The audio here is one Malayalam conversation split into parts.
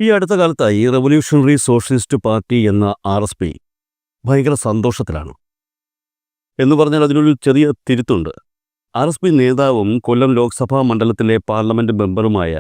ഈ അടുത്ത കാലത്തായി റവല്യൂഷണറി സോഷ്യലിസ്റ്റ് പാർട്ടി എന്ന RSP ഭയങ്കര സന്തോഷത്തിലാണ്. എന്ന് പറഞ്ഞാൽ അതിനൊരു ചെറിയ തിരുത്തുണ്ട്. RSP നേതാവും കൊല്ലം ലോക്സഭാ മണ്ഡലത്തിലെ പാർലമെന്റ് മെമ്പറുമായ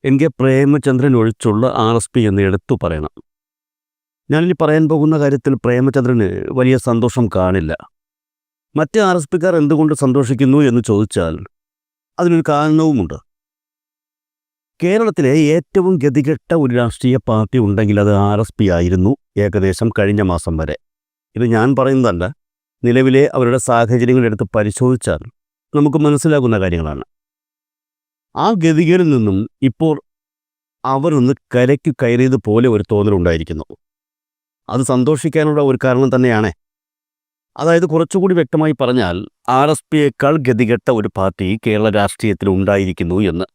NK പ്രേമചന്ദ്രൻ ഒഴിച്ചുള്ള RSP എന്ന് എടുത്തു പറയണം. ഞാനിനി പറയാൻ പോകുന്ന കാര്യത്തിൽ പ്രേമചന്ദ്രന് വലിയ സന്തോഷം കാണില്ല. മറ്റ് RSPക്കാർ എന്തുകൊണ്ട് സന്തോഷിക്കുന്നു എന്ന് ചോദിച്ചാൽ അതിനൊരു കാരണവുമുണ്ട്. കേരളത്തിലെ ഏറ്റവും ഗതികെട്ട ഒരു രാഷ്ട്രീയ പാർട്ടി ഉണ്ടെങ്കിൽ അത് RSP ആയിരുന്നു ഏകദേശം കഴിഞ്ഞ മാസം വരെ. ഇത് ഞാൻ പറയുന്നതല്ല, നിലവിലെ അവരുടെ സാഹചര്യങ്ങൾ എടുത്ത് പരിശോധിച്ചാൽ നമുക്ക് മനസ്സിലാകുന്ന കാര്യങ്ങളാണ്. ആ ഗതികേടിൽ നിന്നും ഇപ്പോൾ അവരൊന്ന് കരയ്ക്ക് കയറിയതുപോലെ ഒരു തോന്നലുണ്ടായിരിക്കുന്നു. അത് സന്തോഷിക്കാനുള്ള ഒരു കാരണം തന്നെയാണ്. അതായത് കുറച്ചുകൂടി വ്യക്തമായി പറഞ്ഞാൽ RSPയേക്കാൾ ഗതികെട്ട ഒരു പാർട്ടി കേരള രാഷ്ട്രീയത്തിൽ ഉണ്ടായിരിക്കുന്നു എന്ന്.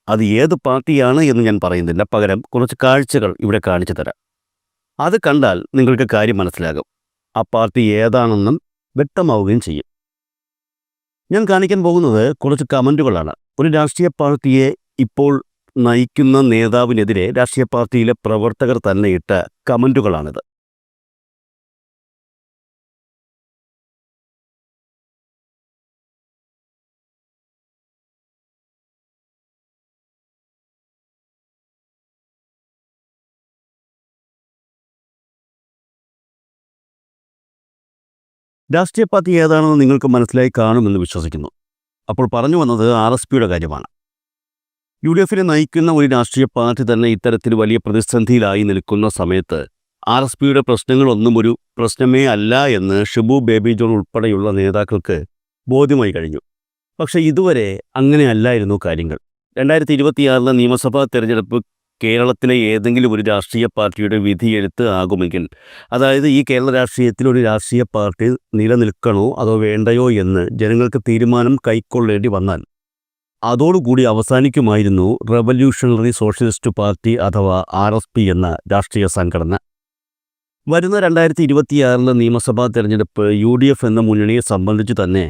അത് ഏത് പാർട്ടിയാണ് എന്ന് ഞാൻ പറയുന്നില്ല, പകരം കുറച്ച് കാഴ്ചകൾ ഇവിടെ കാണിച്ചു തരാം. അത് കണ്ടാൽ നിങ്ങൾക്ക് കാര്യം മനസ്സിലാകും. ആ പാർട്ടി ഏതാണെന്നും വ്യക്തമാവുകയും ചെയ്യും. ഞാൻ കാണിക്കാൻ പോകുന്നത് കുറച്ച് കമൻറ്റുകളാണ്. ഒരു രാഷ്ട്രീയ പാർട്ടിയെ ഇപ്പോൾ നയിക്കുന്ന നേതാവിനെതിരെ രാഷ്ട്രീയ പാർട്ടിയിലെ പ്രവർത്തകർ തന്നെ ഇട്ട കമൻറ്റുകളാണിത്. രാഷ്ട്രീയ പാർട്ടി ഏതാണെന്ന് നിങ്ങൾക്ക് മനസ്സിലായി കാണുമെന്ന് വിശ്വസിക്കുന്നു. അപ്പോൾ പറഞ്ഞു വന്നത് RSPയുടെ കാര്യമാണ്. UDFനെ നയിക്കുന്ന ഒരു രാഷ്ട്രീയ പാർട്ടി തന്നെ ഇത്തരത്തിൽ വലിയ പ്രതിസന്ധിയിലായി നിൽക്കുന്ന സമയത്ത് RSPയുടെ പ്രശ്നങ്ങളൊന്നും ഒരു പ്രശ്നമേ അല്ല എന്ന് ഷിബു ബേബി ജോൺ ഉൾപ്പെടെയുള്ള നേതാക്കൾക്ക് ബോധ്യമായി കഴിഞ്ഞു. പക്ഷേ ഇതുവരെ അങ്ങനെയല്ലായിരുന്നു കാര്യങ്ങൾ. 2026 നിയമസഭാ തെരഞ്ഞെടുപ്പ് കേരളത്തിലെ ഏതെങ്കിലും ഒരു രാഷ്ട്രീയ പാർട്ടിയുടെ വിധിയെഴുത്ത് ആകുമെങ്കിൽ, അതായത് ഈ കേരള രാഷ്ട്രീയത്തിൽ ഒരു രാഷ്ട്രീയ പാർട്ടി നിലനിൽക്കണോ അതോ വേണ്ടയോ എന്ന് ജനങ്ങൾക്ക് തീരുമാനം കൈക്കൊള്ളേണ്ടി വന്നാൽ അതോടുകൂടി അവസാനിക്കുമായിരുന്നു റവല്യൂഷണറി സോഷ്യലിസ്റ്റ് പാർട്ടി അഥവാ RSP എന്ന രാഷ്ട്രീയ സംഘടന. വരുന്ന 2026 നിയമസഭാ തെരഞ്ഞെടുപ്പ് UDF എന്ന മുന്നണിയെ സംബന്ധിച്ച് തന്നെ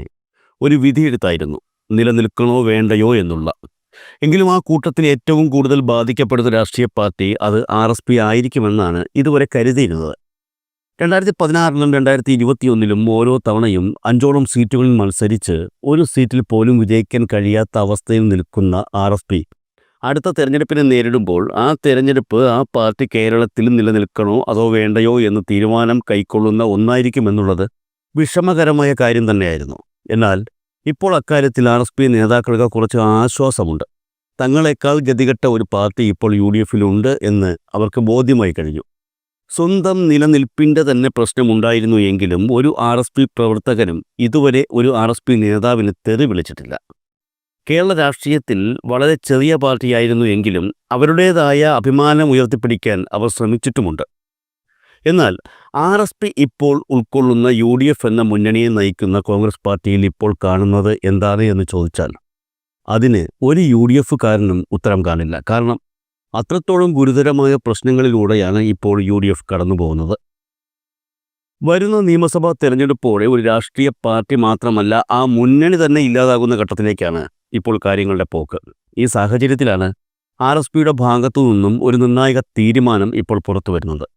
ഒരു വിധിയെഴുത്തായിരുന്നു, നിലനിൽക്കണോ വേണ്ടയോ എന്നുള്ള. എങ്കിലും ആ കൂട്ടത്തിൽ ഏറ്റവും കൂടുതൽ ബാധിക്കപ്പെടുന്ന രാഷ്ട്രീയ പാർട്ടി അത് RSP ആയിരിക്കുമെന്നാണ് ഇതുവരെ കരുതിയിരുന്നത്. 2016 2021 ഓരോ തവണയും 5ഓളം സീറ്റുകളിൽ മത്സരിച്ച് ഒരു സീറ്റിൽ പോലും വിജയിക്കാൻ കഴിയാത്ത അവസ്ഥയിൽ നിൽക്കുന്ന RSP അടുത്ത തെരഞ്ഞെടുപ്പിനെ നേരിടുമ്പോൾ ആ തെരഞ്ഞെടുപ്പ് ആ പാർട്ടി കേരളത്തിൽ നിലനിൽക്കണോ അതോ വേണ്ടയോ എന്ന് തീരുമാനം കൈക്കൊള്ളുന്ന ഒന്നായിരിക്കുമെന്നുള്ളത് വിഷമകരമായ കാര്യം തന്നെയായിരുന്നു. എന്നാൽ ഇപ്പോൾ അക്കാര്യത്തിൽ RSP നേതാക്കൾക്ക് കുറച്ച് ആശ്വാസമുണ്ട്. തങ്ങളെക്കാൾ ഗതികെട്ട ഒരു പാർട്ടി ഇപ്പോൾ UDFിലുണ്ട് എന്ന് അവർക്ക് ബോധ്യമായി കഴിഞ്ഞു. സ്വന്തം നിലനിൽപ്പിൻ്റെ തന്നെ പ്രശ്നമുണ്ടായിരുന്നു എങ്കിലും ഒരു RSP പ്രവർത്തകനും ഇതുവരെ ഒരു RSP നേതാവിന് തെറി വിളിച്ചിട്ടില്ല. കേരള രാഷ്ട്രീയത്തിൽ വളരെ ചെറിയ പാർട്ടിയായിരുന്നു എങ്കിലും അവരുടേതായ അഭിമാനം ഉയർത്തിപ്പിടിക്കാൻ അവർ ശ്രമിച്ചിട്ടുമുണ്ട്. എന്നാൽ RSP ഇപ്പോൾ ഉൾക്കൊള്ളുന്ന UDF എന്ന മുന്നണിയെ നയിക്കുന്ന കോൺഗ്രസ് പാർട്ടിയിൽ ഇപ്പോൾ കാണുന്നത് എന്താണ് എന്ന് ചോദിച്ചാൽ അതിന് ഒരു UDFക്കാരനും ഉത്തരം കാണില്ല. കാരണം അത്രത്തോളം ഗുരുതരമായ പ്രശ്നങ്ങളിലൂടെയാണ് ഇപ്പോൾ UDF കടന്നു പോകുന്നത്. വരുന്ന നിയമസഭാ തെരഞ്ഞെടുപ്പോടെ ഒരു രാഷ്ട്രീയ പാർട്ടി മാത്രമല്ല, ആ മുന്നണി തന്നെ ഇല്ലാതാകുന്ന ഘട്ടത്തിലേക്കാണ് ഇപ്പോൾ കാര്യങ്ങളുടെ പോക്ക്. ഈ സാഹചര്യത്തിലാണ് RSPയുടെ ഭാഗത്തു നിന്നും ഒരു നിർണായക തീരുമാനം ഇപ്പോൾ പുറത്തു വരുന്നത്.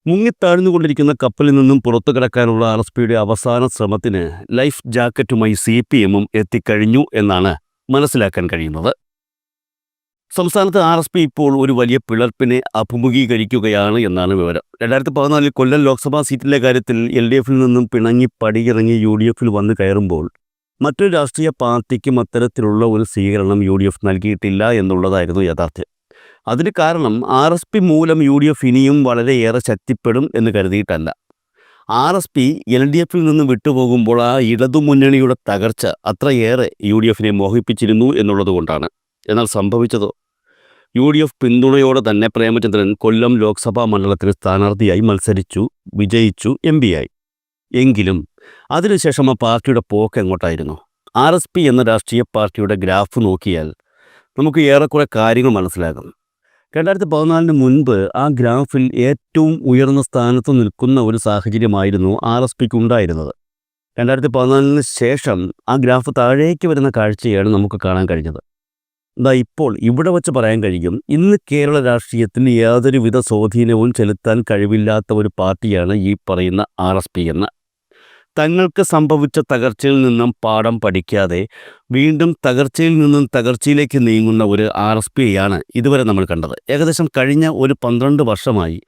മുങ്ങിത്താഴ്ന്നുകൊണ്ടിരിക്കുന്ന കപ്പലിൽ നിന്നും പുറത്തു കിടക്കാനുള്ള RSPയുടെ അവസാന ശ്രമത്തിന് ലൈഫ് ജാക്കറ്റുമായി CPMഉം എത്തിക്കഴിഞ്ഞു എന്നാണ് മനസ്സിലാക്കാൻ കഴിയുന്നത്. സംസ്ഥാനത്ത് RSP ഇപ്പോൾ ഒരു വലിയ പിളർപ്പിനെ അഭിമുഖീകരിക്കുകയാണ് എന്നാണ് വിവരം. 2014 കൊല്ലം ലോക്സഭാ സീറ്റിലെ കാര്യത്തിൽ LDFിൽ നിന്നും പിണങ്ങി പടിയിറങ്ങി UDFിൽ വന്നു കയറുമ്പോൾ മറ്റൊരു രാഷ്ട്രീയ പാർട്ടിക്കും അത്തരത്തിലുള്ള ഒരു സ്വീകരണം UDF നൽകിയിട്ടില്ല എന്നുള്ളതായിരുന്നു യാഥാർത്ഥ്യം. അതിന് കാരണം RSP മൂലം UDF ഇനിയും വളരെയേറെ ശക്തിപ്പെടും എന്ന് കരുതിയിട്ടല്ല. RSP LDFിൽ നിന്ന് വിട്ടുപോകുമ്പോൾ ആ ഇടതുമുന്നണിയുടെ തകർച്ച അത്രയേറെ UDFനെ മോഹിപ്പിച്ചിരുന്നു എന്നുള്ളതുകൊണ്ടാണ്. എന്നാൽ സംഭവിച്ചതോ, UDF പിന്തുണയോടെ തന്നെ പ്രേമചന്ദ്രൻ കൊല്ലം ലോക്സഭാ മണ്ഡലത്തിൽ സ്ഥാനാർത്ഥിയായി മത്സരിച്ചു, വിജയിച്ചു, MP ആയി. എങ്കിലും അതിനുശേഷം ആ പാർട്ടിയുടെ പോക്ക് എങ്ങോട്ടായിരുന്നു? RSP എന്ന രാഷ്ട്രീയ പാർട്ടിയുടെ ഗ്രാഫ് നോക്കിയാൽ നമുക്ക് ഏറെക്കുറെ കാര്യങ്ങൾ മനസ്സിലാകും. 2014 മുൻപ് ആ ഗ്രാഫിൽ ഏറ്റവും ഉയർന്ന സ്ഥാനത്ത് നിൽക്കുന്ന ഒരു സാഹചര്യമായിരുന്നു RSPക്ക് ഉണ്ടായിരുന്നത്. 2014 ശേഷം ആ ഗ്രാഫ് താഴേക്ക് വരുന്ന കാഴ്ചയാണ് നമുക്ക് കാണാൻ കഴിഞ്ഞത്. ഇപ്പോൾ ഇവിടെ വച്ച് പറയാൻ കഴിയും, ഇന്ന് കേരള രാഷ്ട്രീയത്തിൽ യാതൊരുവിധ സ്വാധീനവും ചെലുത്താൻ കഴിവില്ലാത്ത ഒരു പാർട്ടിയാണ് ഈ പറയുന്ന RSP എന്ന്. തങ്ങൾക്ക് സംഭവിച്ച തകർച്ചയിൽ നിന്നും പാഠം പഠിക്കാതെ വീണ്ടും തകർച്ചയിൽ നിന്നും തകർച്ചയിലേക്ക് നീങ്ങുന്ന ഒരു RSPയാണ് ഇതുവരെ നമ്മൾ കണ്ടത്. ഏകദേശം കഴിഞ്ഞ ഒരു 12 വർഷമായി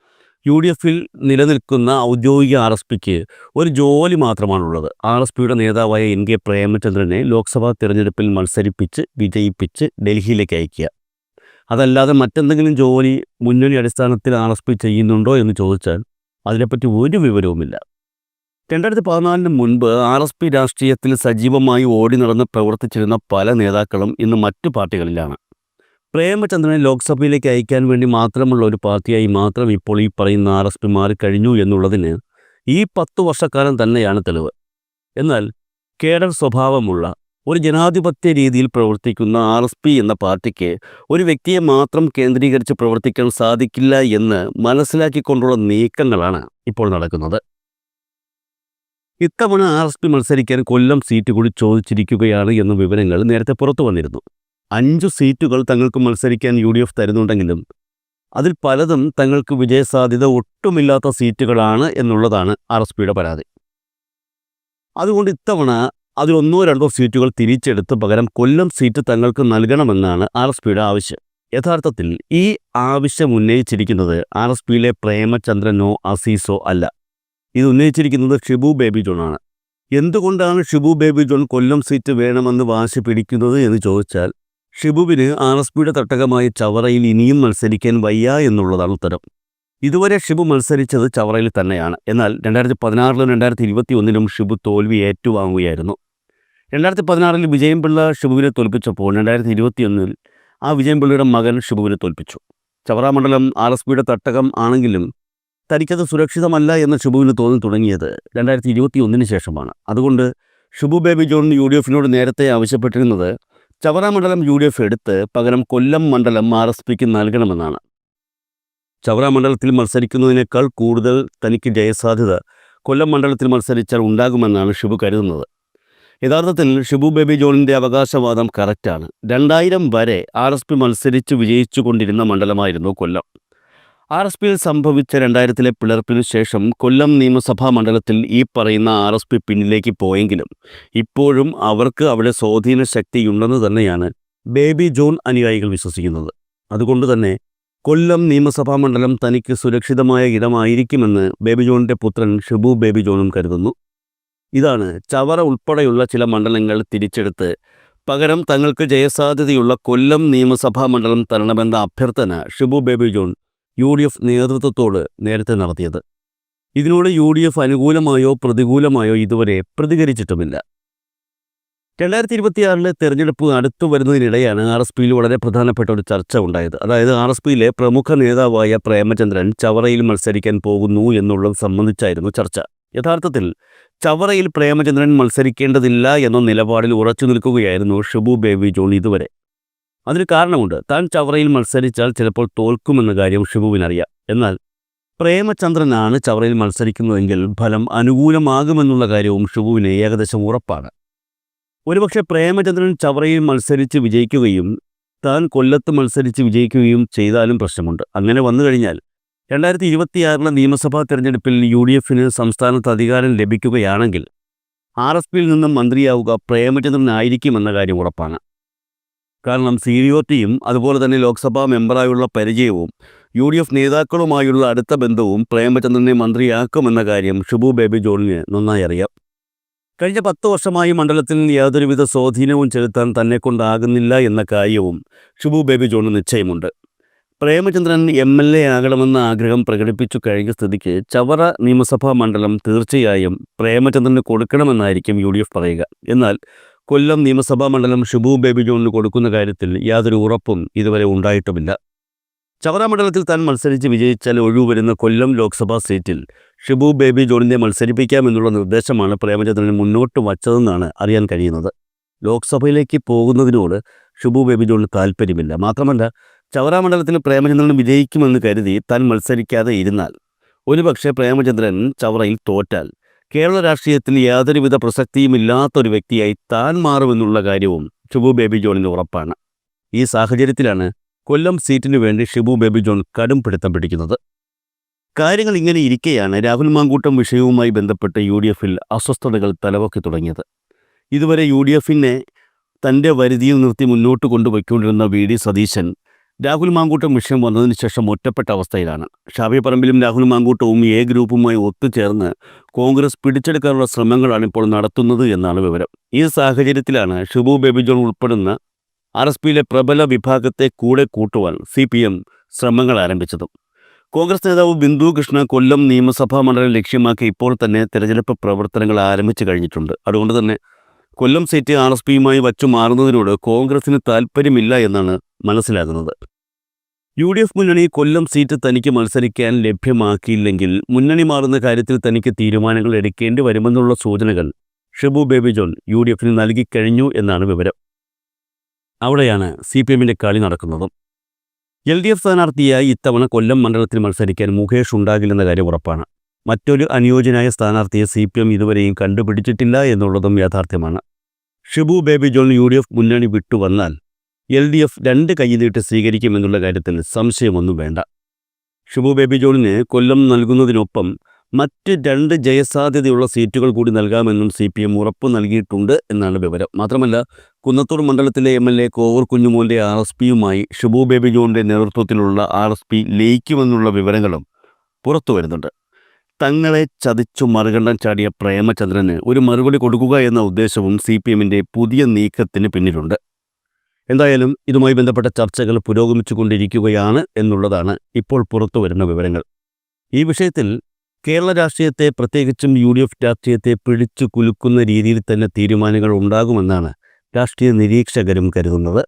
UDFിൽ നിലനിൽക്കുന്ന ഔദ്യോഗിക RSPക്ക് ഒരു ജോലി മാത്രമാണുള്ളത്. RSPയുടെ നേതാവായ NK പ്രേമചന്ദ്രനെ ലോക്സഭാ തിരഞ്ഞെടുപ്പിൽ മത്സരിപ്പിച്ച് വിജയിപ്പിച്ച് ഡൽഹിയിലേക്ക് അയക്കുക. അതല്ലാതെ മറ്റെന്തെങ്കിലും ജോലി മുന്നണി അടിസ്ഥാനത്തിൽ RSP ചെയ്യുന്നുണ്ടോ എന്ന് ചോദിച്ചാൽ അതിനെപ്പറ്റി ഒരു വിവരവുമില്ല. 2014 മുൻപ് RSP രാഷ്ട്രീയത്തിൽ സജീവമായി ഓടി നടന്ന് പ്രവർത്തിച്ചിരുന്ന പല നേതാക്കളും ഇന്ന് മറ്റു പാർട്ടികളിലാണ്. പ്രേമചന്ദ്രനെ ലോക്സഭയിലേക്ക് അയക്കാൻ വേണ്ടി മാത്രമുള്ള ഒരു പാർട്ടിയായി മാത്രം ഇപ്പോൾ ഈ പറയുന്ന RSP മാറിക്കഴിഞ്ഞു എന്നുള്ളതിന് ഈ 10 വർഷക്കാലം തന്നെയാണ് തെളിവ്. എന്നാൽ കേഡർ സ്വഭാവമുള്ള ഒരു ജനാധിപത്യ രീതിയിൽ പ്രവർത്തിക്കുന്ന RSP എന്ന പാർട്ടിക്ക് ഒരു വ്യക്തിയെ മാത്രം കേന്ദ്രീകരിച്ച് പ്രവർത്തിക്കാൻ സാധിക്കില്ല എന്ന് മനസ്സിലാക്കിക്കൊണ്ടുള്ള നീക്കങ്ങളാണ് ഇപ്പോൾ നടക്കുന്നത്. ഇത്തവണ RSP മത്സരിക്കാൻ കൊല്ലം സീറ്റ് കൂടി ചോദിച്ചിരിക്കുകയാണ് എന്ന വിവരങ്ങൾ നേരത്തെ പുറത്തു വന്നിരുന്നു. 5 സീറ്റുകൾ തങ്ങൾക്ക് മത്സരിക്കാൻ UDF തരുന്നുണ്ടെങ്കിലും അതിൽ പലതും തങ്ങൾക്ക് വിജയസാധ്യത ഒട്ടുമില്ലാത്ത സീറ്റുകളാണ് എന്നുള്ളതാണ് RSPയുടെ പരാതി. അതുകൊണ്ട് ഇത്തവണ അതിൽ 1-2 സീറ്റുകൾ തിരിച്ചെടുത്ത് പകരം കൊല്ലം സീറ്റ് തങ്ങൾക്ക് നൽകണമെന്നാണ് RSPയുടെ ആവശ്യം. യഥാർത്ഥത്തിൽ ഈ ആവശ്യം ഉന്നയിച്ചിരിക്കുന്നത് RSPയിലെ പ്രേമചന്ദ്രനോ അസീസോ അല്ല. ഇത് ഉന്നയിച്ചിരിക്കുന്നത് ഷിബു ബേബി ജോണാണ്. എന്തുകൊണ്ടാണ് ഷിബു ബേബി ജോൺ കൊല്ലം സീറ്റ് വേണമെന്ന് വാശി പിടിക്കുന്നത് എന്ന് ചോദിച്ചാൽ ഷിബുവിന് RSPയുടെ തട്ടകമായ ചവറയിൽ ഇനിയും മത്സരിക്കാൻ വയ്യ എന്നുള്ളതാണ് ഉത്തരം. ഇതുവരെ ഷിബു മത്സരിച്ചത് ചവറയിൽ തന്നെയാണ്. എന്നാൽ 2016 2021 ഷിബു തോൽവി ഏറ്റുവാങ്ങുകയായിരുന്നു. 2016 വിജയംപിള്ള ഷിബുവിനെ തോൽപ്പിച്ചപ്പോൾ 2021 ആ വിജയംപിള്ളയുടെ മകൻ ഷിബുവിനെ തോൽപ്പിച്ചു. ചവറ മണ്ഡലം RSPയുടെ തട്ടകം ആണെങ്കിലും തനിക്കത് സുരക്ഷിതമല്ല എന്ന് ഷിബുവിന് തോന്നി തുടങ്ങിയത് 2021 ശേഷമാണ്. അതുകൊണ്ട് ഷിബു ബേബി ജോൺ UDFിനോട് നേരത്തെ ആവശ്യപ്പെട്ടിരുന്നത് ചവറ മണ്ഡലം UDF എടുത്ത് പകരം കൊല്ലം മണ്ഡലം RSPക്ക് നൽകണമെന്നാണ്. ചവറ മണ്ഡലത്തിൽ മത്സരിക്കുന്നതിനേക്കാൾ കൂടുതൽ തനിക്ക് ജയസാധ്യത കൊല്ലം മണ്ഡലത്തിൽ മത്സരിച്ചാൽ ഉണ്ടാകുമെന്നാണ് ഷിബു കരുതുന്നത്. യഥാർത്ഥത്തിൽ ഷിബു ബേബി ജോണിൻ്റെ അവകാശവാദം കറക്റ്റാണ്. 2000 വരെ RSP മത്സരിച്ച് വിജയിച്ചു കൊണ്ടിരുന്ന മണ്ഡലമായിരുന്നു കൊല്ലം. RSPയിൽ സംഭവിച്ച 2000-ലെ പിളർപ്പിനു ശേഷം കൊല്ലം നിയമസഭാ മണ്ഡലത്തിൽ ഈ പറയുന്ന RSP പിന്നിലേക്ക് പോയെങ്കിലും ഇപ്പോഴും അവർക്ക് അവിടെ സ്വാധീന ശക്തിയുണ്ടെന്ന് തന്നെയാണ് ബേബി ജോൺ അനുയായികൾ വിശ്വസിക്കുന്നത്. അതുകൊണ്ട് തന്നെ കൊല്ലം നിയമസഭാ മണ്ഡലം തനിക്ക് സുരക്ഷിതമായ ഇടമായിരിക്കുമെന്ന് ബേബി ജോണിൻ്റെ പുത്രൻ ഷിബു ബേബി ജോണും കരുതുന്നു. ഇതാണ് ചവറ ഉൾപ്പെടെയുള്ള ചില മണ്ഡലങ്ങൾ തിരിച്ചെടുത്ത് പകരം തങ്ങൾക്ക് ജയസാധ്യതയുള്ള കൊല്ലം നിയമസഭാ മണ്ഡലം തരണമെന്ന അഭ്യർത്ഥന ഷിബു ബേബി ജോൺ UDF നേതൃത്വത്തോട് നേരത്തെ നടത്തിയത്. ഇതിനോട് UDF അനുകൂലമായോ പ്രതികൂലമായോ ഇതുവരെ പ്രതികരിച്ചിട്ടുമില്ല. 2026 തെരഞ്ഞെടുപ്പ് അടുത്തു വരുന്നതിനിടെയാണ് RSPയിൽ വളരെ പ്രധാനപ്പെട്ട ഒരു ചർച്ച ഉണ്ടായത്. അതായത് RSPയിലെ പ്രമുഖ നേതാവായ പ്രേമചന്ദ്രൻ ചവറയിൽ മത്സരിക്കാൻ പോകുന്നു എന്നുള്ളത് സംബന്ധിച്ചായിരുന്നു ചർച്ച. യഥാർത്ഥത്തിൽ ചവറയിൽ പ്രേമചന്ദ്രൻ മത്സരിക്കേണ്ടതില്ല എന്ന നിലപാടിൽ ഉറച്ചു നിൽക്കുകയായിരുന്നു ഷിബു ബേബി ജോൺ ഇതുവരെ. അതിന് കാരണമുണ്ട്. താൻ ചവറയിൽ മത്സരിച്ചാൽ ചിലപ്പോൾ തോൽക്കുമെന്ന കാര്യം ഷിബുവിനറിയാം. എന്നാൽ പ്രേമചന്ദ്രനാണ് ചവറയിൽ മത്സരിക്കുന്നതെങ്കിൽ ഫലം അനുകൂലമാകുമെന്നുള്ള കാര്യവും ഷിബുവിന് ഏകദേശം ഉറപ്പാണ്. ഒരുപക്ഷെ പ്രേമചന്ദ്രൻ ചവറയിൽ മത്സരിച്ച് വിജയിക്കുകയും താൻ കൊല്ലത്ത് മത്സരിച്ച് വിജയിക്കുകയും ചെയ്താലും പ്രശ്നമുണ്ട്. അങ്ങനെ വന്നു കഴിഞ്ഞാൽ 2026 നിയമസഭാ തെരഞ്ഞെടുപ്പിൽ UDFന് സംസ്ഥാനത്ത് അധികാരം ലഭിക്കുകയാണെങ്കിൽ RSPയിൽ നിന്നും മന്ത്രിയാവുക പ്രേമചന്ദ്രനായിരിക്കുമെന്ന കാര്യം ഉറപ്പാണ്. കാരണം സീനിയോറിറ്റിയും അതുപോലെ തന്നെ ലോക്സഭാ മെമ്പറായുള്ള പരിചയവും UDF നേതാക്കളുമായുള്ള അടുത്ത ബന്ധവും പ്രേമചന്ദ്രനെ മന്ത്രിയാക്കുമെന്ന കാര്യം ഷിബു ബേബി ജോണിന് നന്നായി അറിയാം. കഴിഞ്ഞ 10 വർഷമായി മണ്ഡലത്തിൽ യാതൊരുവിധ സ്വാധീനവും ചെലുത്താൻ തന്നെക്കൊണ്ടാകുന്നില്ല എന്ന കാര്യവും ഷിബു ബേബി ജോണിന് നിശ്ചയമുണ്ട്. പ്രേമചന്ദ്രൻ MLA ആകണമെന്ന ആഗ്രഹം പ്രകടിപ്പിച്ചു കഴിഞ്ഞ സ്ഥിതിക്ക് ചവറ നിയമസഭാ മണ്ഡലം തീർച്ചയായും പ്രേമചന്ദ്രന് കൊടുക്കണമെന്നായിരിക്കും UDF പറയുക. എന്നാൽ കൊല്ലം നിയമസഭാ മണ്ഡലം ഷിബു ബേബി ജോണിന് കൊടുക്കുന്ന കാര്യത്തിൽ യാതൊരു ഉറപ്പും ഇതുവരെ ഉണ്ടായിട്ടുമില്ല. ചവറ മണ്ഡലത്തിൽ താൻ മത്സരിച്ച് വിജയിച്ചാൽ ഒഴിവുവരുന്ന കൊല്ലം ലോക്സഭാ സീറ്റിൽ ഷിബു ബേബി ജോണിനെ മത്സരിപ്പിക്കാമെന്നുള്ള നിർദ്ദേശമാണ് പ്രേമചന്ദ്രൻ മുന്നോട്ട് വച്ചതെന്നാണ് അറിയാൻ കഴിയുന്നത്. ലോക്സഭയിലേക്ക് പോകുന്നതിനോട് ഷിബു ബേബി ജോണിന് താല്പര്യമില്ല. മാത്രമല്ല ചവറ മണ്ഡലത്തിൽ പ്രേമചന്ദ്രൻ വിജയിക്കുമെന്ന് കരുതി താൻ മത്സരിക്കാതെ ഇരുന്നാൽ ഒരുപക്ഷെ പ്രേമചന്ദ്രൻ ചവറയിൽ തോറ്റാൽ കേരള രാഷ്ട്രീയത്തിൽ യാതൊരുവിധ പ്രസക്തിയുമില്ലാത്തൊരു വ്യക്തിയായി താൻ മാറുമെന്നുള്ള കാര്യവും ഷിബു ബേബി ജോണിന് ഉറപ്പാണ്. ഈ സാഹചര്യത്തിലാണ് കൊല്ലം സീറ്റിനു വേണ്ടി ഷിബു ബേബി ജോൺ കടും പിടുത്തം പിടിക്കുന്നത്. കാര്യങ്ങൾ ഇങ്ങനെ ഇരിക്കെയാണ് രാഹുൽ മാങ്കൂട്ടം വിഷയവുമായി ബന്ധപ്പെട്ട് UDFിൽ അസ്വസ്ഥതകൾ തലപൊക്കി തുടങ്ങിയത്. ഇതുവരെ UDFിനെ തൻ്റെ വരുതിയിൽ നിർത്തി മുന്നോട്ട് കൊണ്ടുപോയിക്കൊണ്ടിരുന്ന VD സതീശൻ രാഹുൽ മാങ്കൂട്ടം വിഷയം വന്നതിന് ശേഷം ഒറ്റപ്പെട്ട അവസ്ഥയിലാണ്. ഷാഫി പറമ്പിലും രാഹുൽ മാങ്കൂട്ടവും A ഗ്രൂപ്പുമായി ഒത്തുചേർന്ന് കോൺഗ്രസ് പിടിച്ചെടുക്കാനുള്ള ശ്രമങ്ങളാണ് ഇപ്പോൾ നടത്തുന്നത് എന്നാണ് വിവരം. ഈ സാഹചര്യത്തിലാണ് ഷിബു ബേബി ജോൺ ഉൾപ്പെടുന്ന RSPയിലെ പ്രബല വിഭാഗത്തെ കൂടെ കൂട്ടുവാൻ CPM ശ്രമങ്ങൾ ആരംഭിച്ചതും. കോൺഗ്രസ് നേതാവ് ബിന്ദു കൃഷ്ണ കൊല്ലം നിയമസഭാ മണ്ഡലം ലക്ഷ്യമാക്കി ഇപ്പോൾ തന്നെ തെരഞ്ഞെടുപ്പ് പ്രവർത്തനങ്ങൾ ആരംഭിച്ചു കഴിഞ്ഞിട്ടുണ്ട്. അതുകൊണ്ട് തന്നെ കൊല്ലം സീറ്റ് RSPയുമായി വച്ചു മാറുന്നതിനോട് കോൺഗ്രസിന് താൽപ്പര്യമില്ല എന്നാണ് മനസ്സിലാകുന്നത്. UDF മുന്നണി കൊല്ലം സീറ്റ് തനിക്ക് മത്സരിക്കാൻ ലഭ്യമാക്കിയില്ലെങ്കിൽ മുന്നണി മാറുന്ന കാര്യത്തിൽ തനിക്ക് തീരുമാനങ്ങൾ എടുക്കേണ്ടി വരുമെന്നുള്ള സൂചനകൾ ഷിബു ബേബി ജോൺ UDFിന് നൽകിക്കഴിഞ്ഞു എന്നാണ് വിവരം. അവിടെയാണ് CPMന്റെ കളി നടക്കുന്നതും. LDF സ്ഥാനാർത്ഥിയായി ഇത്തവണ കൊല്ലം മണ്ഡലത്തിൽ മത്സരിക്കാൻ മുകേഷ് ഉണ്ടാകില്ലെന്ന കാര്യം ഉറപ്പാണ്. മറ്റൊരു അനുയോജ്യനായ സ്ഥാനാർത്ഥിയെ CPM ഇതുവരെയും കണ്ടുപിടിച്ചിട്ടില്ല എന്നുള്ളതും യാഥാർത്ഥ്യമാണ്. ഷിബു ബേബി ജോൺ UDF മുന്നണി വിട്ടുവന്നാൽ LDF 2 കൈനീട്ടി സ്വീകരിക്കുമെന്നുള്ള കാര്യത്തിൽ സംശയമൊന്നും വേണ്ട. ഷിബു ബേബി ജോണിന് കൊല്ലം നൽകുന്നതിനൊപ്പം മറ്റ് 2 ജയസാധ്യതയുള്ള സീറ്റുകൾ കൂടി നൽകാമെന്നും CPM ഉറപ്പ് നൽകിയിട്ടുണ്ട് എന്നാണ് വിവരം. മാത്രമല്ല കുന്നത്തൂർ മണ്ഡലത്തിലെ MLA കോവൂർ കുഞ്ഞുമോൻ്റെ RSPയുമായി ഷിബു ബേബി ജോണിൻ്റെ നേതൃത്വത്തിലുള്ള RSP ലയിക്കുമെന്നുള്ള വിവരങ്ങളും പുറത്തു വരുന്നുണ്ട്. തങ്ങളെ ചതിച്ചു മറുകണ്ഠം ചാടിയ പ്രേമചന്ദ്രന് ഒരു മറുപടി കൊടുക്കുക എന്ന ഉദ്ദേശവും CPMന്റെ പുതിയ നീക്കത്തിന് പിന്നിലുണ്ട്. എന്തായാലും ഇതുമായി ബന്ധപ്പെട്ട ചർച്ചകൾ പുരോഗമിച്ചു കൊണ്ടിരിക്കുകയാണ് എന്നുള്ളതാണ് ഇപ്പോൾ പുറത്തു വരുന്ന വിവരങ്ങൾ. ഈ വിഷയത്തിൽ കേരള രാഷ്ട്രീയത്തെ പ്രത്യേകിച്ചും UDF രാഷ്ട്രീയത്തെ പിടിച്ചു കുലുക്കുന്ന രീതിയിൽ തന്നെ തീരുമാനങ്ങൾ ഉണ്ടാകുമെന്നാണ് രാഷ്ട്രീയ നിരീക്ഷകരും കരുതുന്നത്.